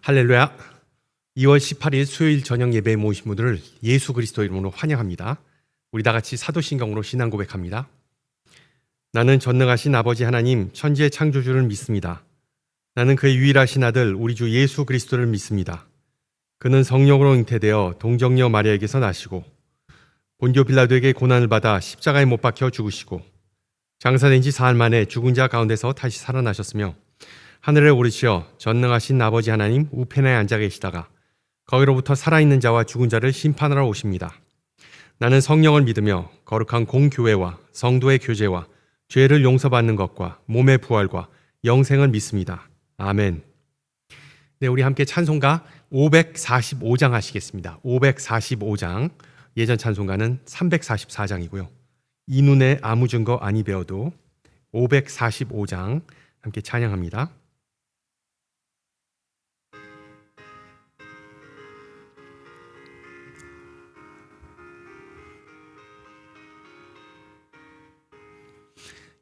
할렐루야. 2월 18일 수요일 저녁 예배에 모이신 분들을 예수 그리스도 이름으로 환영합니다. 우리 다 같이 사도신경으로 신앙 고백합니다. 나는 전능하신 아버지 하나님 천지의 창조주를 믿습니다. 나는 그의 유일하신 아들 우리 주 예수 그리스도를 믿습니다. 그는 성령으로 잉태되어 동정녀 마리아에게서 나시고 본디오 빌라도에게 고난을 받아 십자가에 못 박혀 죽으시고 장사된 지 사흘 만에 죽은 자 가운데서 다시 살아나셨으며 하늘에 오르시어 전능하신 아버지 하나님 우편에 앉아 계시다가 거기로부터 살아있는 자와 죽은 자를 심판하러 오십니다. 나는 성령을 믿으며 거룩한 공교회와 성도의 교제와 죄를 용서받는 것과 몸의 부활과 영생을 믿습니다. 아멘. 네, 우리 함께 찬송가 545장 하시겠습니다. 545장. 예전 찬송가는 344장이고요. 이 눈에 아무 증거 아니 배워도 545장 함께 찬양합니다.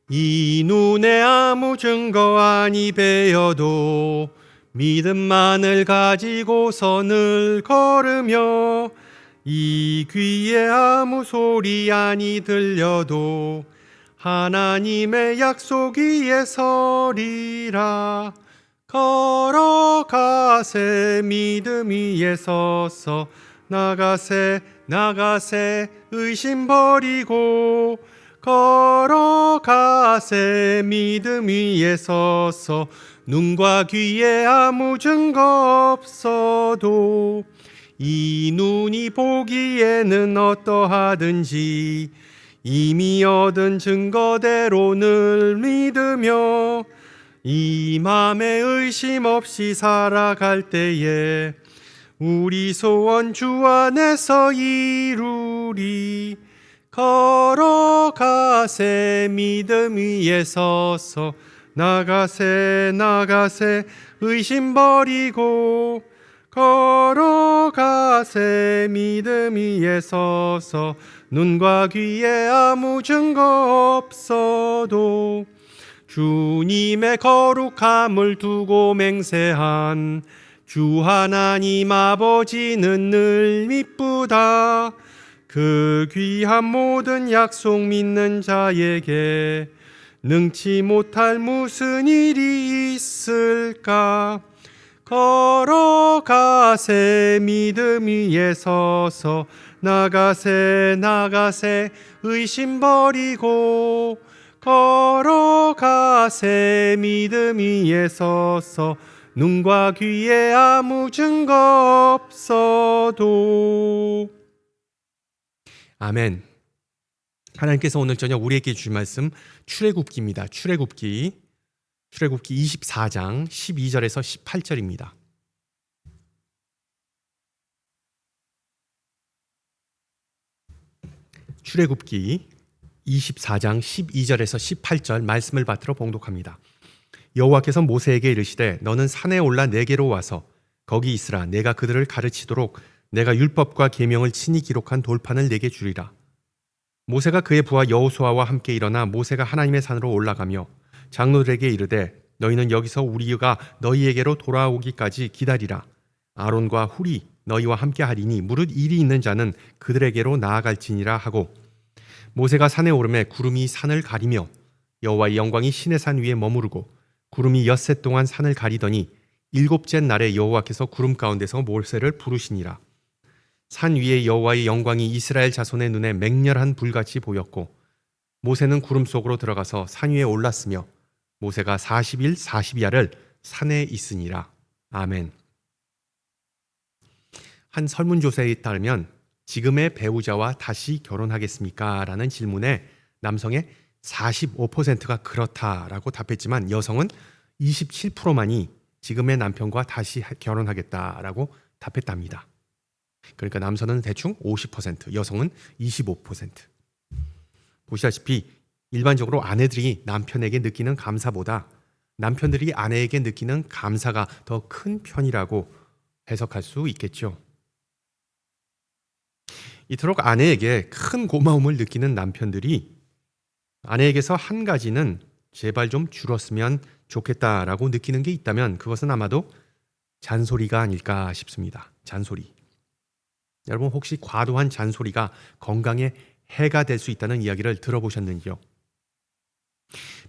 이 눈에 아무 증거 아니 배어도 믿음만을 가지고서 늘 걸으며 이 귀에 아무 소리 아니 들려도 하나님의 약속 위에 서리라. 걸어가세 믿음 위에 서서 나가세 의심 버리고 걸어가세 믿음 위에 서서 눈과 귀에 아무 증거 없어도 이 눈이 보기에는 어떠하든지 이미 얻은 증거대로 늘 믿으며 이 맘에 의심 없이 살아갈 때에 우리 소원 주 안에서 이루리. 걸어가세 믿음 위에 서서 나가세 의심 버리고 걸어가세 믿음 위에 서서 눈과 귀에 아무 증거 없어도 주님의 거룩함을 두고 맹세한 주 하나님 아버지는 늘 미쁘다. 그 귀한 모든 약속 믿는 자에게 능치 못할 무슨 일이 있을까. 걸어가세 믿음 위에 서서 나가세 의심 버리고 걸어가세 믿음 위에 서서 눈과 귀에 아무 증거 없어도. 아멘. 하나님께서 오늘 저녁 우리에게 주신 말씀 출애굽기입니다. 출애굽기 24장 12절에서 18절입니다. 출애굽기 24장 12절에서 18절 말씀을 받들어 봉독합니다. 여호와께서 모세에게 이르시되 너는 산에 올라 내게로 와서 거기 있으라. 내가 그들을 가르치도록 내가 율법과 계명을 친히 기록한 돌판을 내게 주리라. 모세가 그의 부하 여호수아와 함께 일어나 모세가 하나님의 산으로 올라가며 장로들에게 이르되 너희는 여기서 우리가 너희에게로 돌아오기까지 기다리라. 아론과 훌이 너희와 함께 하리니 무릇 일이 있는 자는 그들에게로 나아갈지니라 하고 모세가 산에 오르매 구름이 산을 가리며 여호와의 영광이 시내산 위에 머무르고 구름이 엿새 동안 산을 가리더니 일곱째 날에 여호와께서 구름 가운데서 모세를 부르시니라. 산 위에 여호와의 영광이 이스라엘 자손의 눈에 맹렬한 불같이 보였고 모세는 구름 속으로 들어가서 산 위에 올랐으며 모세가 40일 40야를 산에 있으니라. 아멘. 한 설문조사에 따르면 지금의 배우자와 다시 결혼하겠습니까? 라는 질문에 남성의 45%가 그렇다라고 답했지만 여성은 27%만이 지금의 남편과 다시 결혼하겠다라고 답했답니다. 그러니까 남성은 대충 50%, 여성은 25%. 보시다시피 일반적으로 아내들이 남편에게 느끼는 감사보다 남편들이 아내에게 느끼는 감사가 더 큰 편이라고 해석할 수 있겠죠. 이토록 아내에게 큰 고마움을 느끼는 남편들이 아내에게서 한 가지는 제발 좀 줄었으면 좋겠다라고 느끼는 게 있다면 그것은 아마도 잔소리가 아닐까 싶습니다. 잔소리. 여러분 혹시 과도한 잔소리가 건강에 해가 될 수 있다는 이야기를 들어보셨는지요?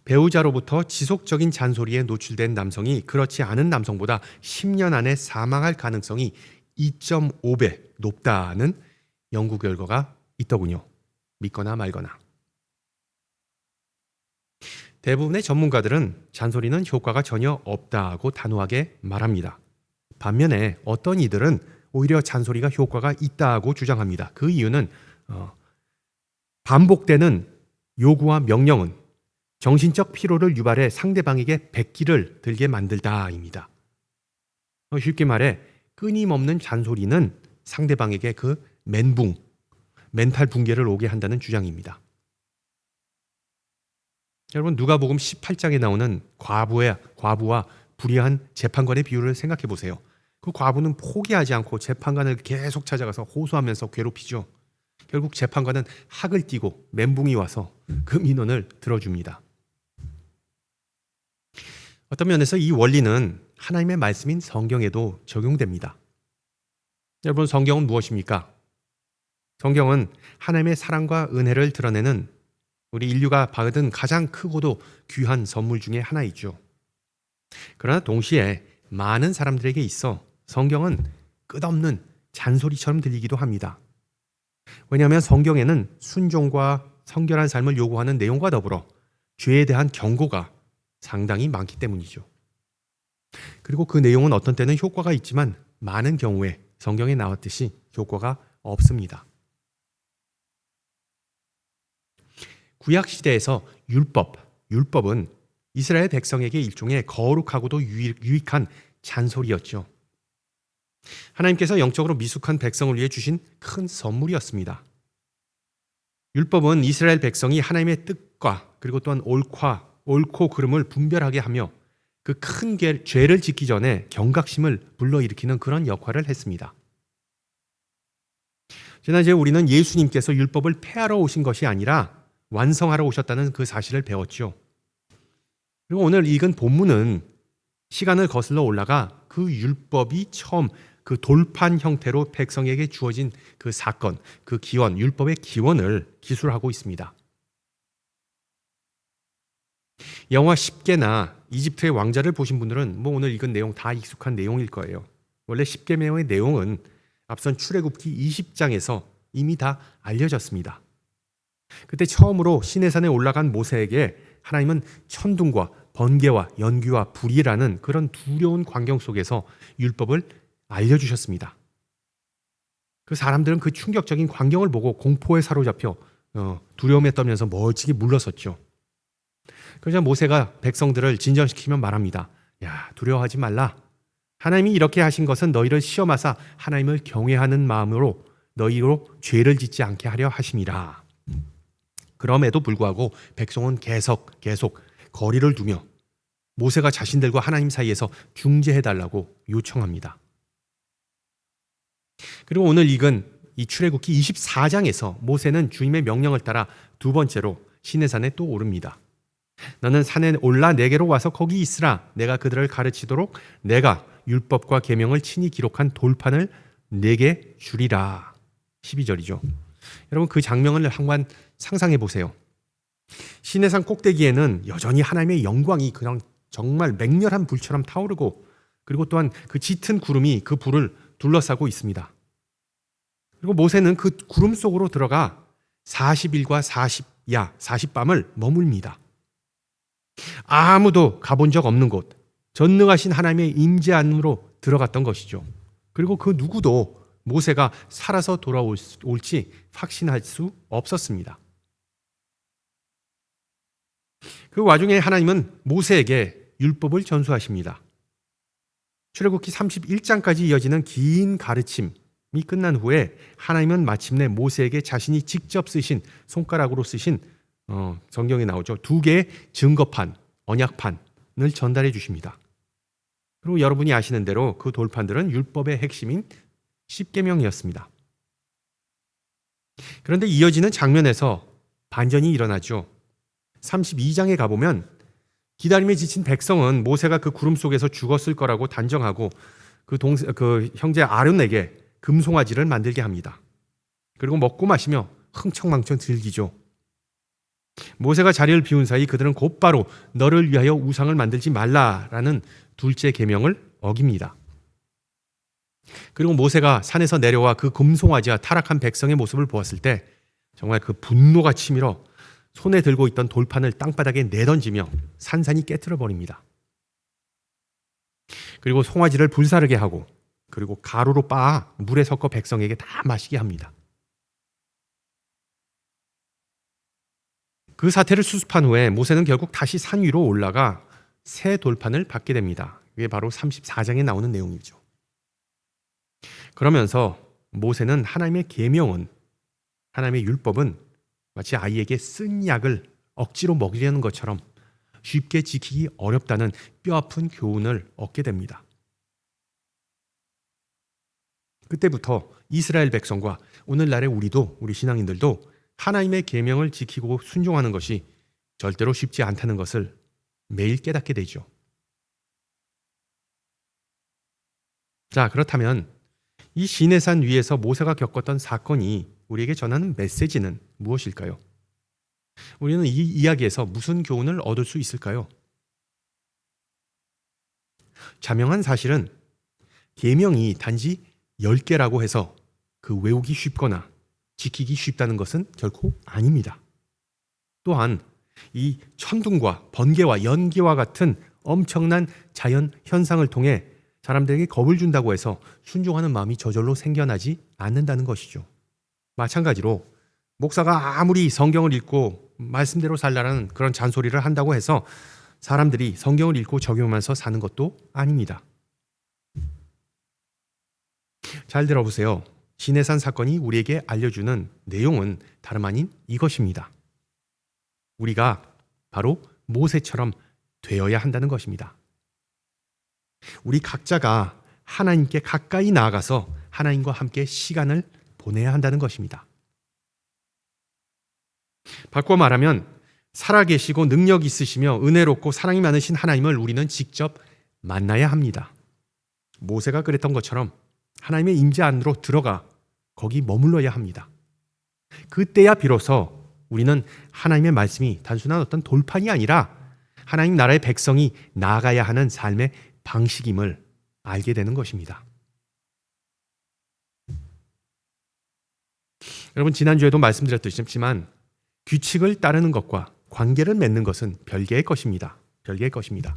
배우자로부터 지속적인 잔소리에 노출된 남성이 그렇지 않은 남성보다 10년 안에 사망할 가능성이 2.5배 높다는 연구 결과가 있더군요. 믿거나 말거나. 대부분의 전문가들은 잔소리는 효과가 전혀 없다고 단호하게 말합니다. 반면에 어떤 이들은 오히려 잔소리가 효과가 있다고 주장합니다. 그 이유는 반복되는 요구와 명령은 정신적 피로를 유발해 상대방에게 백기를 들게 만들다입니다. 쉽게 말해 끊임없는 잔소리는 상대방에게 그 멘탈 붕괴를 오게 한다는 주장입니다. 여러분 누가복음 18장에 나오는 과부와 불의한 재판관의 비유를 생각해 보세요. 그 과부는 포기하지 않고 재판관을 계속 찾아가서 호소하면서 괴롭히죠. 결국 재판관은 학을 띠고 멘붕이 와서 그 민원을 들어줍니다. 어떤 면에서 이 원리는 하나님의 말씀인 성경에도 적용됩니다. 여러분 성경은 무엇입니까? 성경은 하나님의 사랑과 은혜를 드러내는 우리 인류가 받은 가장 크고도 귀한 선물 중에 하나이죠. 그러나 동시에 많은 사람들에게 있어 성경은 끝없는 잔소리처럼 들리기도 합니다. 왜냐하면 성경에는 순종과 성결한 삶을 요구하는 내용과 더불어 죄에 대한 경고가 상당히 많기 때문이죠. 그리고 그 내용은 어떤 때는 효과가 있지만 많은 경우에 성경에 나왔듯이 효과가 없습니다. 구약시대에서 율법은 이스라엘 백성에게 일종의 거룩하고도 유익한 잔소리였죠. 하나님께서 영적으로 미숙한 백성을 위해 주신 큰 선물이었습니다. 율법은 이스라엘 백성이 하나님의 뜻과 그리고 또한 옳고 그름을 분별하게 하며 그 큰 죄를 짓기 전에 경각심을 불러일으키는 그런 역할을 했습니다. 지난주에 우리는 예수님께서 율법을 폐하러 오신 것이 아니라 완성하러 오셨다는 그 사실을 배웠죠. 그리고 오늘 읽은 본문은 시간을 거슬러 올라가 그 율법이 처음 그 돌판 형태로 백성에게 주어진 그 사건, 그 기원, 율법의 기원을 기술하고 있습니다. 영화 10계나 이집트의 왕자를 보신 분들은 오늘 읽은 내용 다 익숙한 내용일 거예요. 원래 10계명의 내용은 앞선 출애굽기 20장에서 이미 다 알려졌습니다. 그때 처음으로 시내산에 올라간 모세에게 하나님은 천둥과 번개와 연기와 불이라는 그런 두려운 광경 속에서 율법을 알려주셨습니다. 그 사람들은 그 충격적인 광경을 보고 공포에 사로잡혀 두려움에 떨면서 멀찍이 물러섰죠. 그러자 모세가 백성들을 진정시키며 말합니다. 야, 두려워하지 말라. 하나님이 이렇게 하신 것은 너희를 시험하사 하나님을 경외하는 마음으로 너희로 죄를 짓지 않게 하려 하심이라. 그럼에도 불구하고 백성은 계속 거리를 두며 모세가 자신들과 하나님 사이에서 중재해달라고 요청합니다. 그리고 오늘 읽은 이 출애굽기 24장에서 모세는 주님의 명령을 따라 두 번째로 시내산에 또 오릅니다. 너는 산에 올라 내게로 와서 거기 있으라. 내가 그들을 가르치도록 내가 율법과 계명을 친히 기록한 돌판을 내게 주리라. 12절이죠. 여러분 그 장면을 한번 상상해 보세요. 시내산 꼭대기에는 여전히 하나님의 영광이 그냥 정말 맹렬한 불처럼 타오르고 그리고 또한 그 짙은 구름이 그 불을 둘러싸고 있습니다. 그리고 모세는 그 구름 속으로 들어가 40일과 40밤을 머뭅니다. 아무도 가본 적 없는 곳, 전능하신 하나님의 임재 안으로 들어갔던 것이죠. 그리고 그 누구도 모세가 살아서 돌아올지 확신할 수 없었습니다. 그 와중에 하나님은 모세에게 율법을 전수하십니다. 출애굽기 31장까지 이어지는 긴 가르침이 끝난 후에 하나님은 마침내 모세에게 자신이 직접 쓰신 손가락으로 쓰신 성경에 나오죠. 2개의 증거판, 언약판을 전달해 주십니다. 그리고 여러분이 아시는 대로 그 돌판들은 율법의 핵심인 10계명이었습니다. 그런데 이어지는 장면에서 반전이 일어나죠. 32장에 가보면 기다림에 지친 백성은 모세가 그 구름 속에서 죽었을 거라고 단정하고 그 형제 아론에게 금송아지를 만들게 합니다. 그리고 먹고 마시며 흥청망청 즐기죠. 모세가 자리를 비운 사이 그들은 곧바로 너를 위하여 우상을 만들지 말라라는 둘째 계명을 어깁니다. 그리고 모세가 산에서 내려와 그 금송아지와 타락한 백성의 모습을 보았을 때 정말 그 분노가 치밀어 손에 들고 있던 돌판을 땅바닥에 내던지며 산산이 깨트려 버립니다. 그리고 송아지를 불사르게 하고 그리고 가루로 빻아 물에 섞어 백성에게 다 마시게 합니다. 그 사태를 수습한 후에 모세는 결국 다시 산 위로 올라가 새 돌판을 받게 됩니다. 이게 바로 34장에 나오는 내용이죠. 그러면서 모세는 하나님의 계명은, 하나님의 율법은 마치 아이에게 쓴 약을 억지로 먹이려는 것처럼 쉽게 지키기 어렵다는 뼈아픈 교훈을 얻게 됩니다. 그때부터 이스라엘 백성과 오늘날의 우리 신앙인들도 하나님의 계명을 지키고 순종하는 것이 절대로 쉽지 않다는 것을 매일 깨닫게 되죠. 자, 그렇다면 이 시내산 위에서 모세가 겪었던 사건이 우리에게 전하는 메시지는 무엇일까요? 우리는 이 이야기에서 무슨 교훈을 얻을 수 있을까요? 자명한 사실은 계명이 단지 10개라고 해서 그 외우기 쉽거나 지키기 쉽다는 것은 결코 아닙니다. 또한 이 천둥과 번개와 연기와 같은 엄청난 자연 현상을 통해 사람들에게 겁을 준다고 해서 순종하는 마음이 저절로 생겨나지 않는다는 것이죠. 마찬가지로 목사가 아무리 성경을 읽고 말씀대로 살라는 그런 잔소리를 한다고 해서 사람들이 성경을 읽고 적용하면서 사는 것도 아닙니다. 잘 들어보세요. 시내산 사건이 우리에게 알려주는 내용은 다름 아닌 이것입니다. 우리가 바로 모세처럼 되어야 한다는 것입니다. 우리 각자가 하나님께 가까이 나아가서 하나님과 함께 시간을 보내야 한다는 것입니다. 바꿔 말하면 살아계시고 능력 있으시며 은혜롭고 사랑이 많으신 하나님을 우리는 직접 만나야 합니다. 모세가 그랬던 것처럼 하나님의 임재 안으로 들어가 거기 머물러야 합니다. 그때야 비로소 우리는 하나님의 말씀이 단순한 어떤 돌판이 아니라 하나님 나라의 백성이 나아가야 하는 삶의 방식임을 알게 되는 것입니다. 여러분, 지난주에도 말씀드렸듯이지만 규칙을 따르는 것과 관계를 맺는 것은 별개의 것입니다. 별개의 것입니다.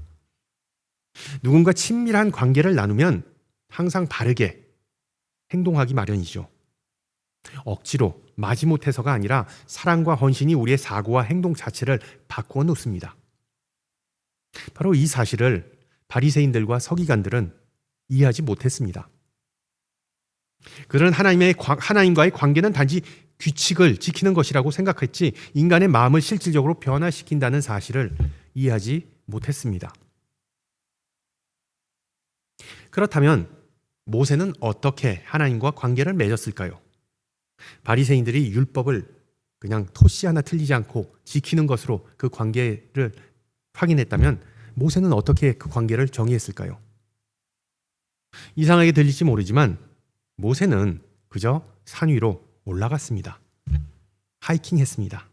누군가 친밀한 관계를 나누면 항상 바르게 행동하기 마련이죠. 억지로 마지못해서가 아니라 사랑과 헌신이 우리의 사고와 행동 자체를 바꾸어 놓습니다. 바로 이 사실을 바리새인들과 서기관들은 이해하지 못했습니다. 그들은 하나님과의 관계는 단지 규칙을 지키는 것이라고 생각했지 인간의 마음을 실질적으로 변화시킨다는 사실을 이해하지 못했습니다. 그렇다면 모세는 어떻게 하나님과 관계를 맺었을까요? 바리새인들이 율법을 그냥 토씨 하나 틀리지 않고 지키는 것으로 그 관계를 확인했다면 모세는 어떻게 그 관계를 정의했을까요? 이상하게 들릴지 모르지만 모세는 그저 산 위로 올라갔습니다. 하이킹했습니다.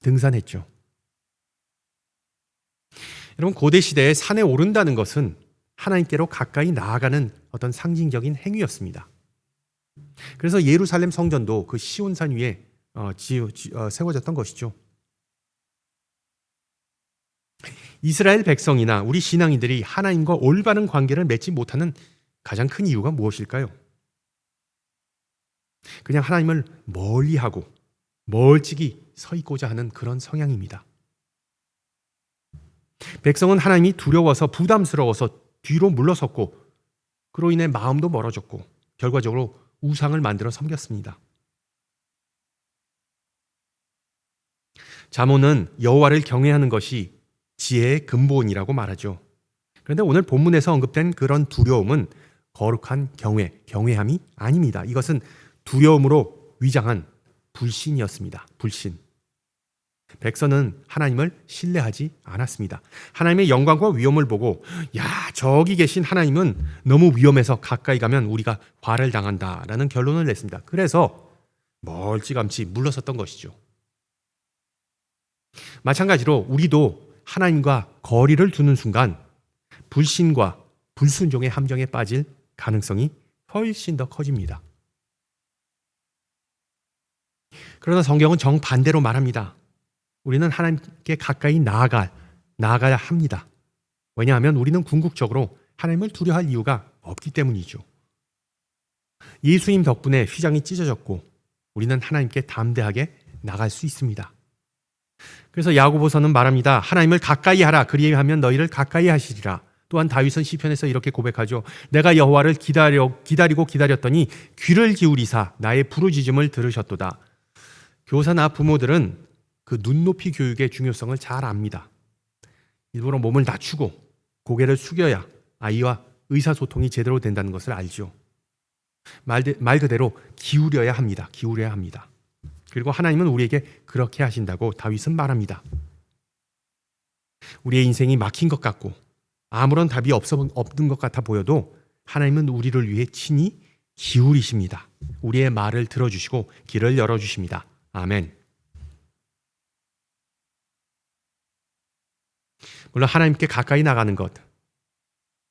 등산했죠. 여러분, 고대 시대에 산에 오른다는 것은 하나님께로 가까이 나아가는 어떤 상징적인 행위였습니다. 그래서 예루살렘 성전도 그 시온산 위에 세워졌던 것이죠. 이스라엘 백성이나 우리 신앙인들이 하나님과 올바른 관계를 맺지 못하는 가장 큰 이유가 무엇일까요? 그냥 하나님을 멀리하고 멀찍이 서 있고자 하는 그런 성향입니다. 백성은 하나님이 두려워서 부담스러워서 뒤로 물러섰고 그로 인해 마음도 멀어졌고 결과적으로 우상을 만들어 섬겼습니다. 잠언은 여호와를 경외하는 것이 지혜의 근본이라고 말하죠. 그런데 오늘 본문에서 언급된 그런 두려움은 거룩한 경외함이 아닙니다. 이것은 두려움으로 위장한 불신이었습니다. 불신. 백성은 하나님을 신뢰하지 않았습니다. 하나님의 영광과 위엄을 보고 야, 저기 계신 하나님은 너무 위험해서 가까이 가면 우리가 화를 당한다라는 결론을 냈습니다. 그래서 멀찌감치 물러섰던 것이죠. 마찬가지로 우리도 하나님과 거리를 두는 순간 불신과 불순종의 함정에 빠질 가능성이 훨씬 더 커집니다. 그러나 성경은 정반대로 말합니다. 우리는 하나님께 가까이 나아가야 합니다. 왜냐하면 우리는 궁극적으로 하나님을 두려워할 이유가 없기 때문이죠. 예수님 덕분에 휘장이 찢어졌고 우리는 하나님께 담대하게 나갈 수 있습니다. 그래서 야고보서는 말합니다. 하나님을 가까이 하라. 그리하면 너희를 가까이 하시리라. 또한 다윗은 시편에서 이렇게 고백하죠. 내가 여호와를 기다리고 기다렸더니 귀를 기울이사 나의 부르짖음을 들으셨도다. 교사나 부모들은 그 눈높이 교육의 중요성을 잘 압니다. 일부러 몸을 낮추고 고개를 숙여야 아이와 의사소통이 제대로 된다는 것을 알죠. 말 그대로 기울여야 합니다. 기울여야 합니다. 그리고 하나님은 우리에게 그렇게 하신다고 다윗은 말합니다. 우리의 인생이 막힌 것 같고 아무런 답이 없는 것 같아 보여도 하나님은 우리를 위해 친히 기울이십니다. 우리의 말을 들어주시고 길을 열어주십니다. 아멘. 물론 하나님께 가까이 나가는 것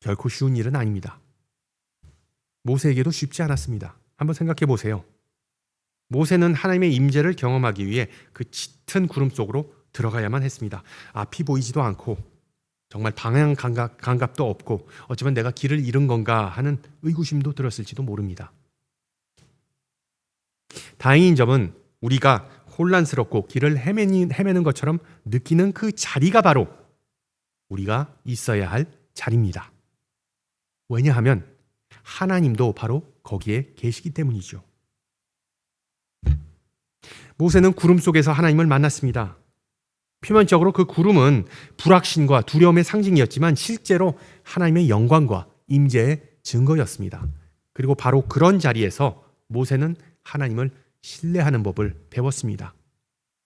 결코 쉬운 일은 아닙니다. 모세에게도 쉽지 않았습니다. 한번 생각해 보세요. 모세는 하나님의 임재를 경험하기 위해 그 짙은 구름 속으로 들어가야만 했습니다. 앞이 보이지도 않고 정말 방향 감각도 없고 어쩌면 내가 길을 잃은 건가 하는 의구심도 들었을지도 모릅니다. 다행인 점은 우리가 혼란스럽고 길을 헤매는 것처럼 느끼는 그 자리가 바로 우리가 있어야 할 자리입니다. 왜냐하면 하나님도 바로 거기에 계시기 때문이죠. 모세는 구름 속에서 하나님을 만났습니다. 표면적으로 그 구름은 불확신과 두려움의 상징이었지만 실제로 하나님의 영광과 임재의 증거였습니다. 그리고 바로 그런 자리에서 모세는 하나님을 신뢰하는 법을 배웠습니다.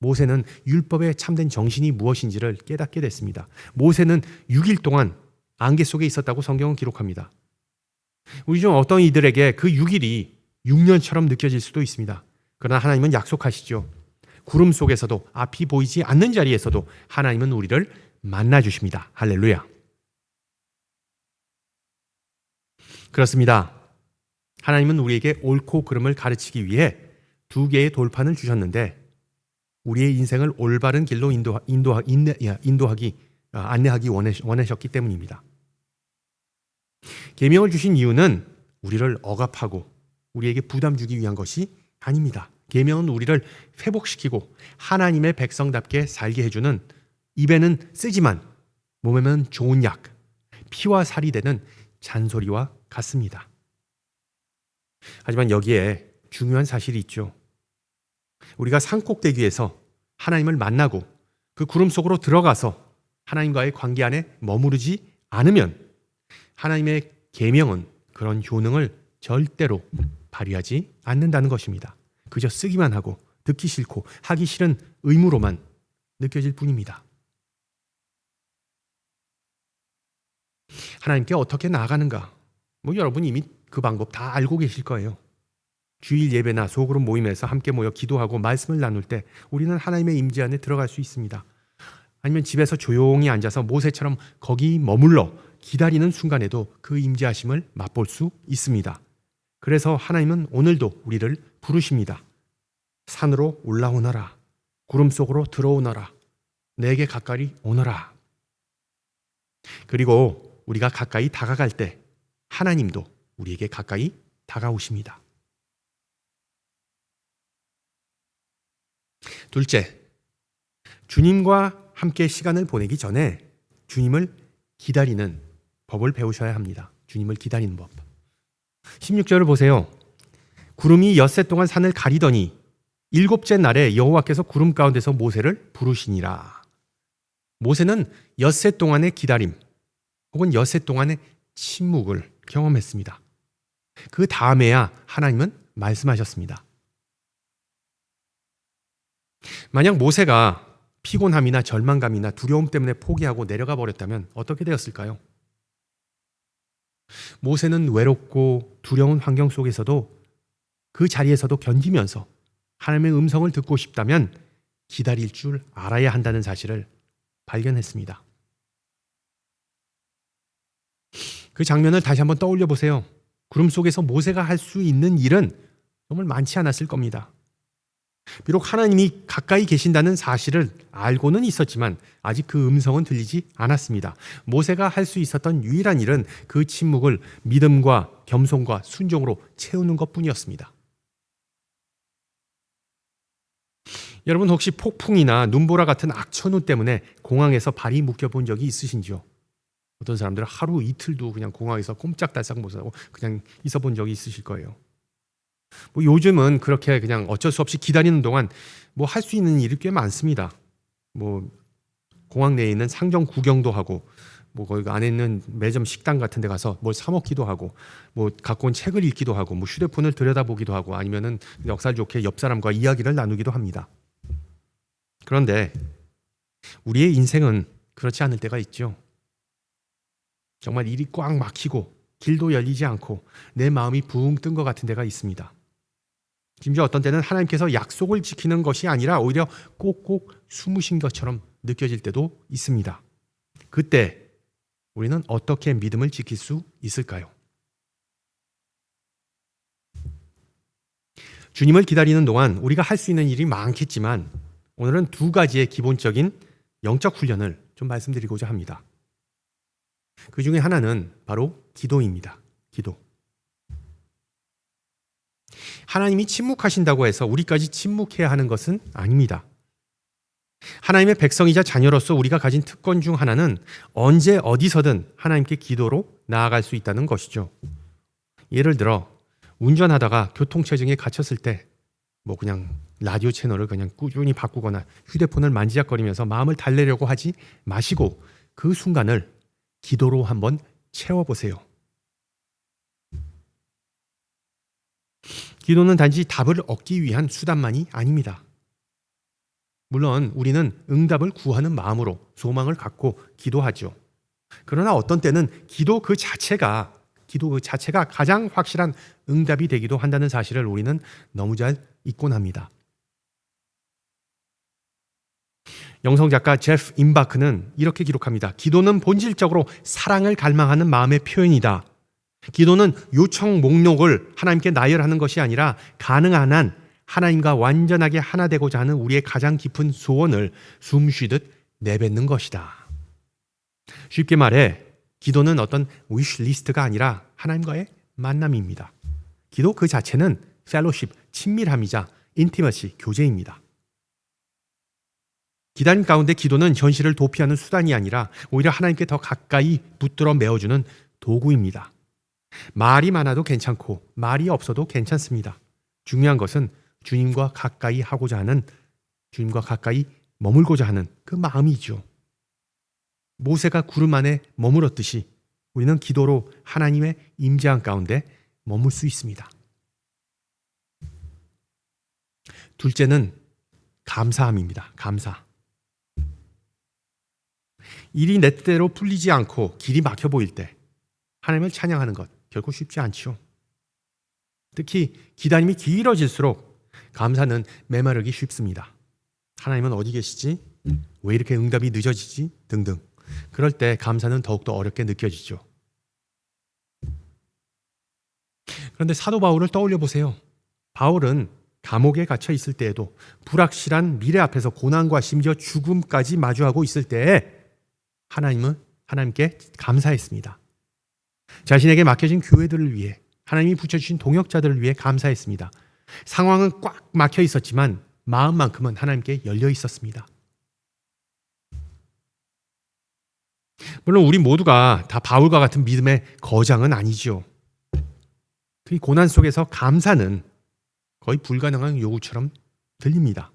모세는 율법의 참된 정신이 무엇인지를 깨닫게 됐습니다. 모세는 6일 동안 안개 속에 있었다고 성경은 기록합니다. 우리 중 어떤 이들에게 그 6일이 6년처럼 느껴질 수도 있습니다. 그러나 하나님은 약속하시죠. 구름 속에서도 앞이 보이지 않는 자리에서도 하나님은 우리를 만나주십니다. 할렐루야. 그렇습니다. 하나님은 우리에게 옳고 그름을 가르치기 위해 2개의 돌판을 주셨는데 우리의 인생을 올바른 길로 안내하기 원하셨기 때문입니다. 계명을 주신 이유는 우리를 억압하고 우리에게 부담 주기 위한 것이 아닙니다. 계명은 우리를 회복시키고 하나님의 백성답게 살게 해주는 입에는 쓰지만 몸에는 좋은 약, 피와 살이 되는 잔소리와 같습니다. 하지만 여기에 중요한 사실이 있죠. 우리가 산꼭대기에서 하나님을 만나고 그 구름 속으로 들어가서 하나님과의 관계 안에 머무르지 않으면 하나님의 계명은 그런 효능을 절대로 발휘하지 않는다는 것입니다. 그저 쓰기만 하고 듣기 싫고 하기 싫은 의무로만 느껴질 뿐입니다. 하나님께 어떻게 나아가는가? 여러분 이미 그 방법 다 알고 계실 거예요. 주일 예배나 소그룹 모임에서 함께 모여 기도하고 말씀을 나눌 때 우리는 하나님의 임재 안에 들어갈 수 있습니다. 아니면 집에서 조용히 앉아서 모세처럼 거기 머물러 기다리는 순간에도 그 임재하심을 맛볼 수 있습니다. 그래서 하나님은 오늘도 우리를 부르십니다. 산으로 올라오너라. 구름 속으로 들어오너라. 내게 가까이 오너라. 그리고 우리가 가까이 다가갈 때 하나님도 우리에게 가까이 다가오십니다. 둘째, 주님과 함께 시간을 보내기 전에 주님을 기다리는 법을 배우셔야 합니다. 주님을 기다리는 법. 16절을 보세요. 구름이 엿새 동안 산을 가리더니 7째 날에 여호와께서 구름 가운데서 모세를 부르시니라. 모세는 엿새 동안의 기다림 혹은 엿새 동안의 침묵을 경험했습니다. 그 다음에야 하나님은 말씀하셨습니다. 만약 모세가 피곤함이나 절망감이나 두려움 때문에 포기하고 내려가 버렸다면 어떻게 되었을까요? 모세는 외롭고 두려운 환경 속에서도 그 자리에서도 견디면서 하나님의 음성을 듣고 싶다면 기다릴 줄 알아야 한다는 사실을 발견했습니다. 그 장면을 다시 한번 떠올려 보세요. 구름 속에서 모세가 할 수 있는 일은 정말 많지 않았을 겁니다. 비록 하나님이 가까이 계신다는 사실을 알고는 있었지만 아직 그 음성은 들리지 않았습니다. 모세가 할 수 있었던 유일한 일은 그 침묵을 믿음과 겸손과 순종으로 채우는 것뿐이었습니다. 여러분 혹시 폭풍이나 눈보라 같은 악천후 때문에 공항에서 발이 묶여본 적이 있으신지요? 어떤 사람들은 하루 이틀도 그냥 공항에서 꼼짝달싹 못하고 그냥 있어 본 적이 있으실 거예요. 요즘은 그렇게 그냥 어쩔 수 없이 기다리는 동안 할 수 있는 일이 꽤 많습니다. 공항 내에 있는 상점 구경도 하고 거기 안에 있는 매점 식당 같은 데 가서 뭘 사 먹기도 하고 갖고 온 책을 읽기도 하고 휴대폰을 들여다보기도 하고 아니면은 역살 좋게 옆 사람과 이야기를 나누기도 합니다. 그런데 우리의 인생은 그렇지 않을 때가 있죠. 정말 일이 꽉 막히고 길도 열리지 않고 내 마음이 붕 뜬 것 같은 데가 있습니다. 심지어 어떤 때는 하나님께서 약속을 지키는 것이 아니라 오히려 꼭꼭 숨으신 것처럼 느껴질 때도 있습니다. 그때 우리는 어떻게 믿음을 지킬 수 있을까요? 주님을 기다리는 동안 우리가 할 수 있는 일이 많겠지만 오늘은 두 가지의 기본적인 영적 훈련을 좀 말씀드리고자 합니다. 그 중에 하나는 바로 기도입니다. 기도. 하나님이 침묵하신다고 해서 우리까지 침묵해야 하는 것은 아닙니다. 하나님의 백성이자 자녀로서 우리가 가진 특권 중 하나는 언제 어디서든 하나님께 기도로 나아갈 수 있다는 것이죠. 예를 들어 운전하다가 교통체증에 갇혔을 때 그냥 라디오 채널을 그냥 꾸준히 바꾸거나 휴대폰을 만지작거리면서 마음을 달래려고 하지 마시고 그 순간을 기도로 한번 채워보세요. 기도는 단지 답을 얻기 위한 수단만이 아닙니다. 물론 우리는 응답을 구하는 마음으로 소망을 갖고 기도하죠. 그러나 어떤 때는 기도 그 자체가 가장 확실한 응답이 되기도 한다는 사실을 우리는 너무 잘 잊곤 합니다. 영성작가 제프 임바크는 이렇게 기록합니다. 기도는 본질적으로 사랑을 갈망하는 마음의 표현이다. 기도는 요청 목록을 하나님께 나열하는 것이 아니라 가능한 한 하나님과 완전하게 하나 되고자 하는 우리의 가장 깊은 소원을 숨쉬듯 내뱉는 것이다. 쉽게 말해 기도는 어떤 위시리스트가 아니라 하나님과의 만남입니다. 기도 그 자체는 펠로십, 친밀함이자 인티머시, 교제입니다. 기다림 가운데 기도는 현실을 도피하는 수단이 아니라 오히려 하나님께 더 가까이 붙들어 메워주는 도구입니다. 말이 많아도 괜찮고 말이 없어도 괜찮습니다. 중요한 것은 주님과 가까이 하고자 하는, 주님과 가까이 머물고자 하는 그 마음이죠. 모세가 구름 안에 머물었듯이 우리는 기도로 하나님의 임재한 가운데 머물 수 있습니다. 둘째는 감사함입니다. 감사. 일이 내 뜻대로 풀리지 않고 길이 막혀 보일 때 하나님을 찬양하는 것 결코 쉽지 않죠. 특히 기다림이 길어질수록 감사는 메마르기 쉽습니다. 하나님은 어디 계시지? 왜 이렇게 응답이 늦어지지? 등등. 그럴 때 감사는 더욱더 어렵게 느껴지죠. 그런데 사도 바울을 떠올려 보세요. 바울은 감옥에 갇혀 있을 때에도 불확실한 미래 앞에서 고난과 심지어 죽음까지 마주하고 있을 때에 하나님께 감사했습니다. 자신에게 맡겨진 교회들을 위해, 하나님이 붙여주신 동역자들을 위해 감사했습니다. 상황은 꽉 막혀 있었지만 마음만큼은 하나님께 열려 있었습니다. 물론 우리 모두가 다 바울과 같은 믿음의 거장은 아니죠. 그 고난 속에서 감사는 거의 불가능한 요구처럼 들립니다.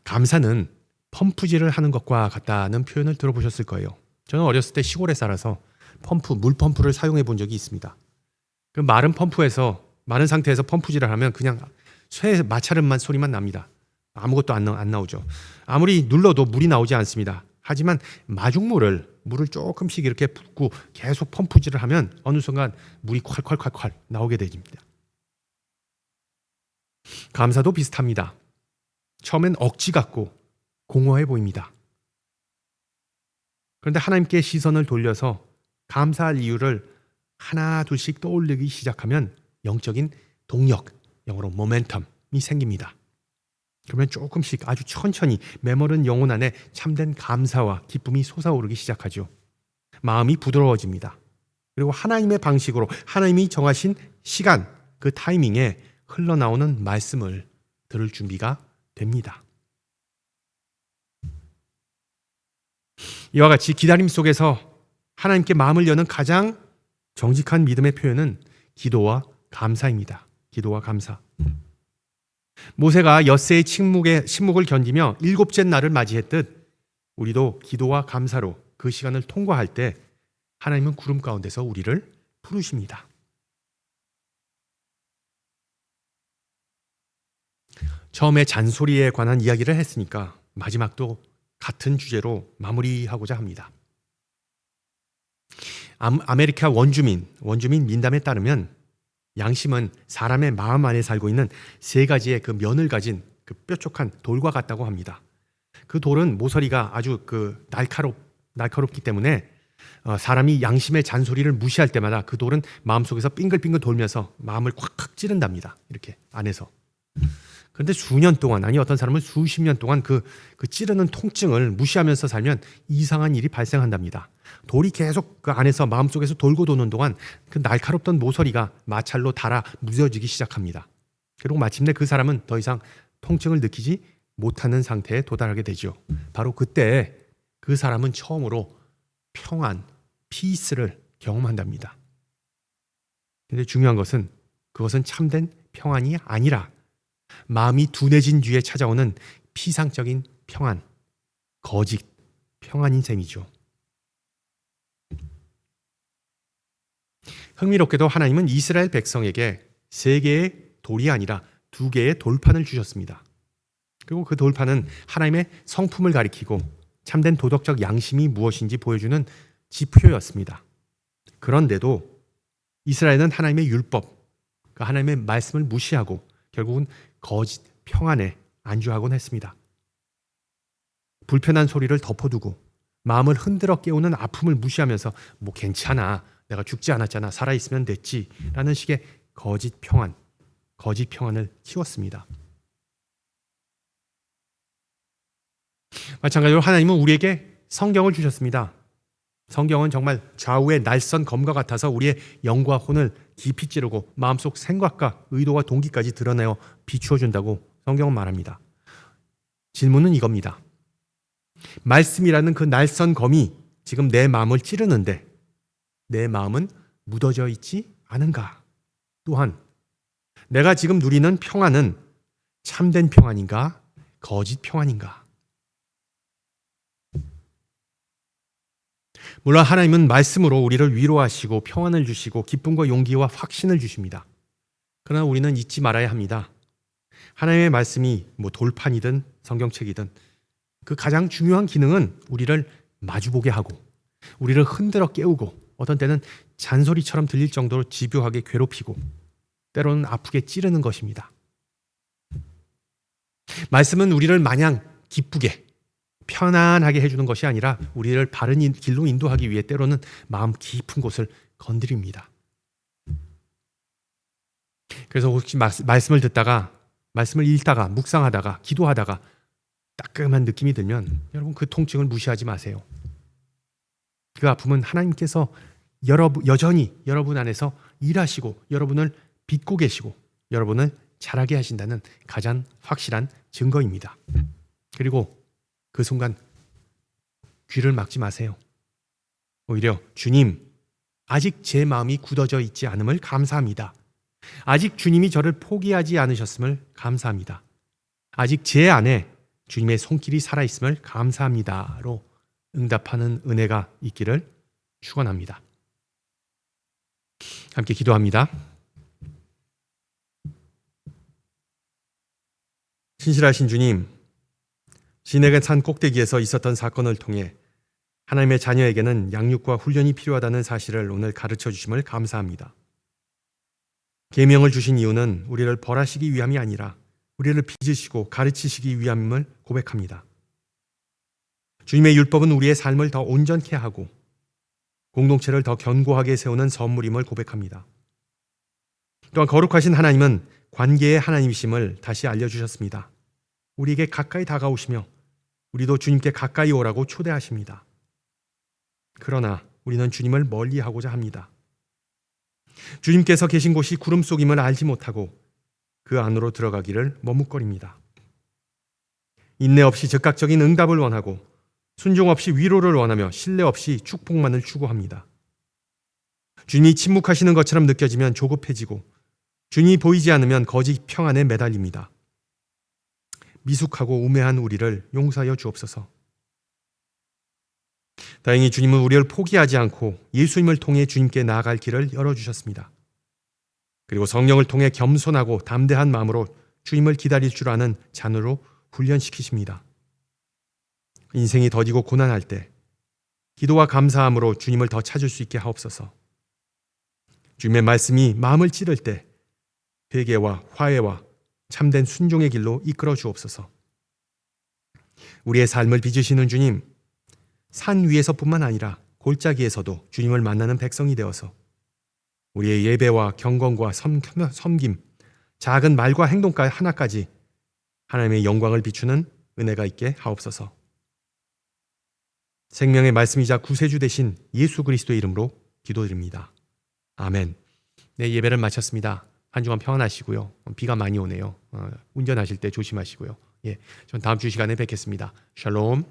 감사는 펌프질을 하는 것과 같다는 표현을 들어보셨을 거예요. 저는 어렸을 때 시골에 살아서 물펌프를 사용해 본 적이 있습니다. 그 마른 상태에서 펌프질을 하면 그냥 쇠 마찰음만 소리만 납니다. 아무것도 안 나오죠. 아무리 눌러도 물이 나오지 않습니다. 하지만 물을 조금씩 이렇게 붓고 계속 펌프질을 하면 어느 순간 물이 콸콸콸콸 나오게 됩니다. 감사도 비슷합니다. 처음엔 억지 같고 공허해 보입니다. 그런데 하나님께 시선을 돌려서 감사할 이유를 하나 둘씩 떠올리기 시작하면 영적인 동력, 영어로 모멘텀이 생깁니다. 그러면 조금씩 아주 천천히 메모른 영혼 안에 참된 감사와 기쁨이 솟아오르기 시작하죠. 마음이 부드러워집니다. 그리고 하나님의 방식으로 하나님이 정하신 시간, 그 타이밍에 흘러나오는 말씀을 들을 준비가 됩니다. 이와 같이 기다림 속에서 하나님께 마음을 여는 가장 정직한 믿음의 표현은 기도와 감사입니다. 기도와 감사. 모세가 엿새의 침묵을 견디며 7째 날을 맞이했듯 우리도 기도와 감사로 그 시간을 통과할 때 하나님은 구름 가운데서 우리를 부르십니다. 처음에 잔소리에 관한 이야기를 했으니까 마지막도 같은 주제로 마무리하고자 합니다. 아메리카 원주민 민담에 따르면 양심은 사람의 마음 안에 살고 있는 3가지의 그 면을 가진 그 뾰족한 돌과 같다고 합니다. 그 돌은 모서리가 아주 날카롭기 때문에 사람이 양심의 잔소리를 무시할 때마다 그 돌은 마음속에서 빙글빙글 돌면서 마음을 콱콱 찌른답니다. 이렇게 안에서. 그런데 수년 동안, 아니 어떤 사람은 수십 년 동안 그 찌르는 통증을 무시하면서 살면 이상한 일이 발생한답니다. 돌이 계속 그 안에서 마음속에서 돌고 도는 동안 그 날카롭던 모서리가 마찰로 닳아 무뎌지기 시작합니다. 그리고 마침내 그 사람은 더 이상 통증을 느끼지 못하는 상태에 도달하게 되죠. 바로 그때 그 사람은 처음으로 평안, 피스를 경험한답니다. 근데 중요한 것은 그것은 참된 평안이 아니라 마음이 둔해진 뒤에 찾아오는 피상적인 평안, 거짓 평안인 셈이죠. 흥미롭게도 하나님은 이스라엘 백성에게 3개의 돌이 아니라 2개의 돌판을 주셨습니다. 그리고 그 돌판은 하나님의 성품을 가리키고 참된 도덕적 양심이 무엇인지 보여주는 지표였습니다. 그런데도 이스라엘은 하나님의 율법, 하나님의 말씀을 무시하고 결국은 거짓 평안에 안주하곤 했습니다. 불편한 소리를 덮어두고 마음을 흔들어 깨우는 아픔을 무시하면서 뭐 괜찮아, 내가 죽지 않았잖아, 살아있으면 됐지 라는 식의 거짓 평안을 키웠습니다. 마찬가지로 하나님은 우리에게 성경을 주셨습니다. 성경은 정말 좌우의 날선 검과 같아서 우리의 영과 혼을 깊이 찌르고 마음속 생각과 의도와 동기까지 드러내어 비추어준다고 성경은 말합니다. 질문은 이겁니다. 말씀이라는 그 날선 검이 지금 내 마음을 찌르는데 내 마음은 묻어져 있지 않은가? 또한 내가 지금 누리는 평안은 참된 평안인가? 거짓 평안인가? 물론 하나님은 말씀으로 우리를 위로하시고 평안을 주시고 기쁨과 용기와 확신을 주십니다. 그러나 우리는 잊지 말아야 합니다. 하나님의 말씀이 돌판이든 성경책이든 그 가장 중요한 기능은 우리를 마주보게 하고 우리를 흔들어 깨우고 어떤 때는 잔소리처럼 들릴 정도로 집요하게 괴롭히고 때로는 아프게 찌르는 것입니다. 말씀은 우리를 마냥 기쁘게 편안하게 해주는 것이 아니라 우리를 바른 길로 인도하기 위해 때로는 마음 깊은 곳을 건드립니다. 그래서 혹시 말씀을 듣다가 말씀을 읽다가 묵상하다가 기도하다가 따끔한 느낌이 들면 여러분 그 통증을 무시하지 마세요. 그 아픔은 하나님께서 여전히 여러분 안에서 일하시고 여러분을 빚고 계시고 여러분을 자라게 하신다는 가장 확실한 증거입니다. 그리고 그 순간 귀를 막지 마세요. 오히려 주님, 아직 제 마음이 굳어져 있지 않음을 감사합니다. 아직 주님이 저를 포기하지 않으셨음을 감사합니다. 아직 제 안에 주님의 손길이 살아있음을 감사합니다로 응답하는 은혜가 있기를 축원합니다. 함께 기도합니다. 신실하신 주님, 시내가 산 꼭대기에서 있었던 사건을 통해 하나님의 자녀에게는 양육과 훈련이 필요하다는 사실을 오늘 가르쳐 주심을 감사합니다. 계명을 주신 이유는 우리를 벌하시기 위함이 아니라 우리를 빚으시고 가르치시기 위함임을 고백합니다. 주님의 율법은 우리의 삶을 더 온전케 하고 공동체를 더 견고하게 세우는 선물임을 고백합니다. 또한 거룩하신 하나님은 관계의 하나님이심을 다시 알려주셨습니다. 우리에게 가까이 다가오시며 우리도 주님께 가까이 오라고 초대하십니다. 그러나 우리는 주님을 멀리하고자 합니다. 주님께서 계신 곳이 구름 속임을 알지 못하고 그 안으로 들어가기를 머뭇거립니다. 인내 없이 즉각적인 응답을 원하고 순종 없이 위로를 원하며 신뢰 없이 축복만을 추구합니다. 주님이 침묵하시는 것처럼 느껴지면 조급해지고 주님이 보이지 않으면 거짓 평안에 매달립니다. 미숙하고 우매한 우리를 용서하여 주옵소서. 다행히 주님은 우리를 포기하지 않고 예수님을 통해 주님께 나아갈 길을 열어주셨습니다. 그리고 성령을 통해 겸손하고 담대한 마음으로 주님을 기다릴 줄 아는 자녀로 훈련시키십니다. 인생이 더디고 고난할 때 기도와 감사함으로 주님을 더 찾을 수 있게 하옵소서. 주님의 말씀이 마음을 찌를 때 회개와 화해와 참된 순종의 길로 이끌어 주옵소서. 우리의 삶을 빚으시는 주님, 산 위에서뿐만 아니라 골짜기에서도 주님을 만나는 백성이 되어서 우리의 예배와 경건과 섬김, 작은 말과 행동 하나까지 하나님의 영광을 비추는 은혜가 있게 하옵소서. 생명의 말씀이자 구세주 되신 예수 그리스도의 이름으로 기도드립니다. 아멘. 네, 예배를 마쳤습니다. 한 주간 평안하시고요. 비가 많이 오네요. 운전하실 때 조심하시고요. 전 다음 주 시간에 뵙겠습니다. 샬롬.